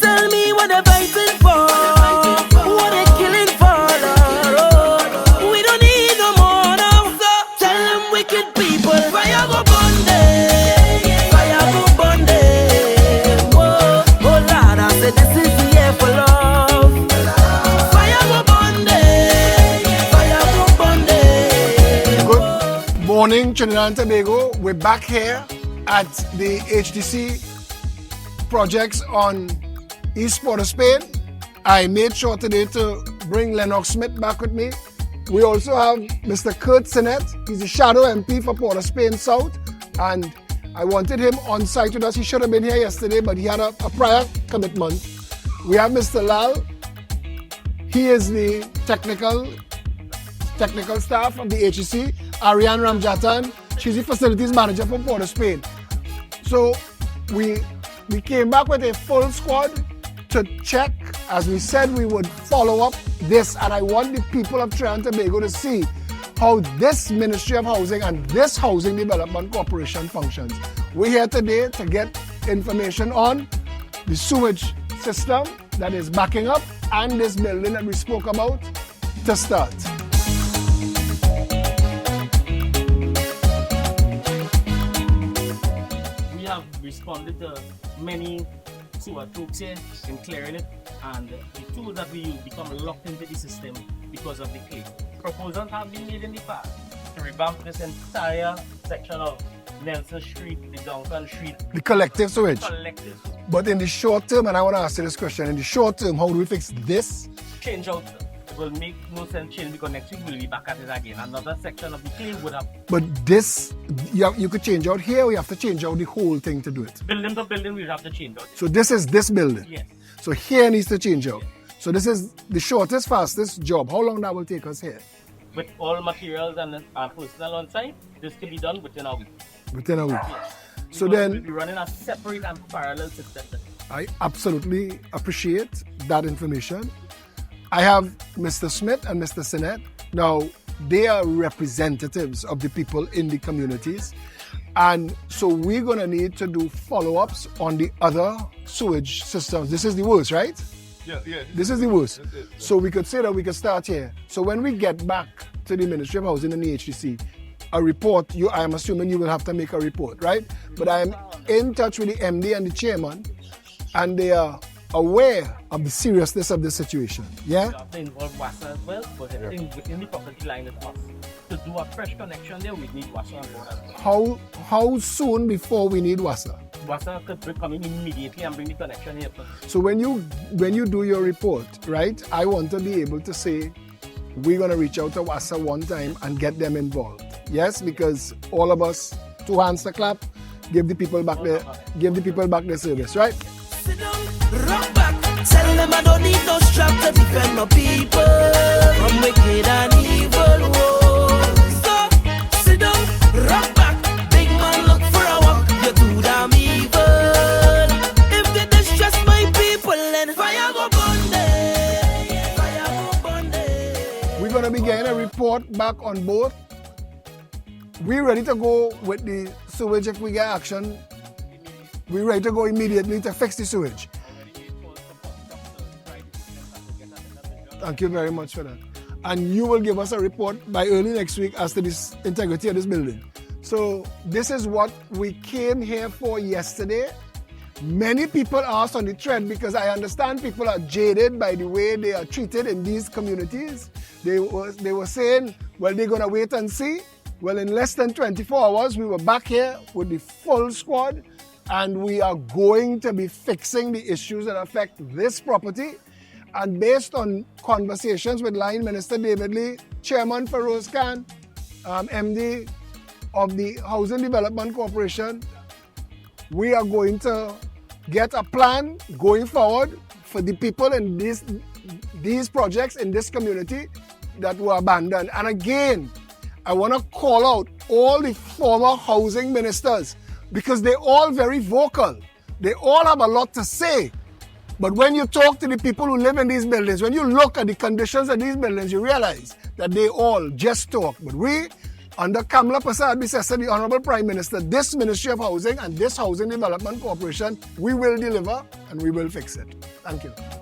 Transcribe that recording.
Tell me what they're fighting for, what they're killing for, Lord. We don't need no more now, so tell them wicked people, fire go bunde, fire go bunde. Whoa, oh Lord, I said this is the year for love. Fire go bunde, fire go bunde. Good morning, Trinidad and Tobago. We're back here at the HDC projects on East Port of Spain. I made sure today to bring Lennox Smith back with me. We also have Mr. Sinnette. He's the shadow MP for Port of Spain South, and I wanted him on site with us. He should have been here yesterday, but he had a prior commitment. We have Mr. Lal. He is the technical staff of the HDC. Arian Ramjattan, she's the facilities manager for Port of Spain. So we came back with a full squad to check, as we said we would follow up this, and I want the people of Trinidad and Tobago to see how this Ministry of Housing and this Housing Development Corporation functions. We're here today to get information on the sewage system that is backing up and this building that we spoke about to start. We have responded to many sewer troops here in clearing it, and the tools that we use become locked into the system because of the clay. Proposals have been made in the past to revamp this entire section of Nelson Street, the Duncan Street. The collective sewage. Collective. But in the short term, and I want to ask you this question, in the short term, how do we fix this? Change out. It will make no sense change because next week we'll be back at it again. Another section of the clay would have. But this, you could change out here, or you have to change out the whole thing to do it. Building to building, we have to change out. So this is this building. Yes. So here needs to change out. So this is the shortest, fastest job. How long that will take us here? With all materials and personnel on site, this can be done within a week. Within a week. Yes. So Because then, we'll be running a separate and parallel system. I absolutely appreciate that information. I have Mr. Smith and Mr. Sinnette. Now, they are representatives of the people in the communities. And so we're going to need to do follow-ups on the other sewage systems. This is the worst, right? Yeah. This is the worst. So we could say that we could start here. So when we get back to the Ministry of Housing and the HDC, a report, I am assuming you will have to make a report, right? But I am in touch with the MD and the chairman, and they are aware of the seriousness of the situation. Yeah? We have to involve WASA as well, but everything within the property line is must. To do a fresh connection there, we need WASA on board as well. How soon before we need WASA? WASA could come in immediately and bring the connection here. So when you do your report, right, I want to be able to say, we're going to reach out to WASA one time and get them involved. Yes, because all of us, two hands to clap, give the people back their service, right? Sit down, rock back. Tell them I don't need no strap to defend my people from wicked and evil. Whoa. So, sit down, rock back. Big man, look for a walk. You're too damn evil. If they distress my people, then fire go bunde. Fire go bunde. We're going to be getting a report back on both. We're ready to go with the sewage if we get action. We're ready to go immediately to fix the sewage. Thank you very much for that. And you will give us a report by early next week as to this integrity of this building. So this is what we came here for yesterday. Many people asked on the thread because I understand people are jaded by the way they are treated in these communities. They were saying, well, they're going to wait and see. Well, in less than 24 hours, we were back here with the full squad, and we are going to be fixing the issues that affect this property. And based on conversations with Line Minister David Lee, Chairman Feroz Khan, MD of the Housing Development Corporation, we are going to get a plan going forward for the people in these projects in this community that were abandoned. And again, I want to call out all the former housing ministers because they're all very vocal. They all have a lot to say. But when you talk to the people who live in these buildings, when you look at the conditions of these buildings, you realize that they all just talk. But we Under Kamala Prasad Bisesa, the Honorable Prime Minister, this Ministry of Housing and this Housing Development Corporation, we will deliver and we will fix it. Thank you.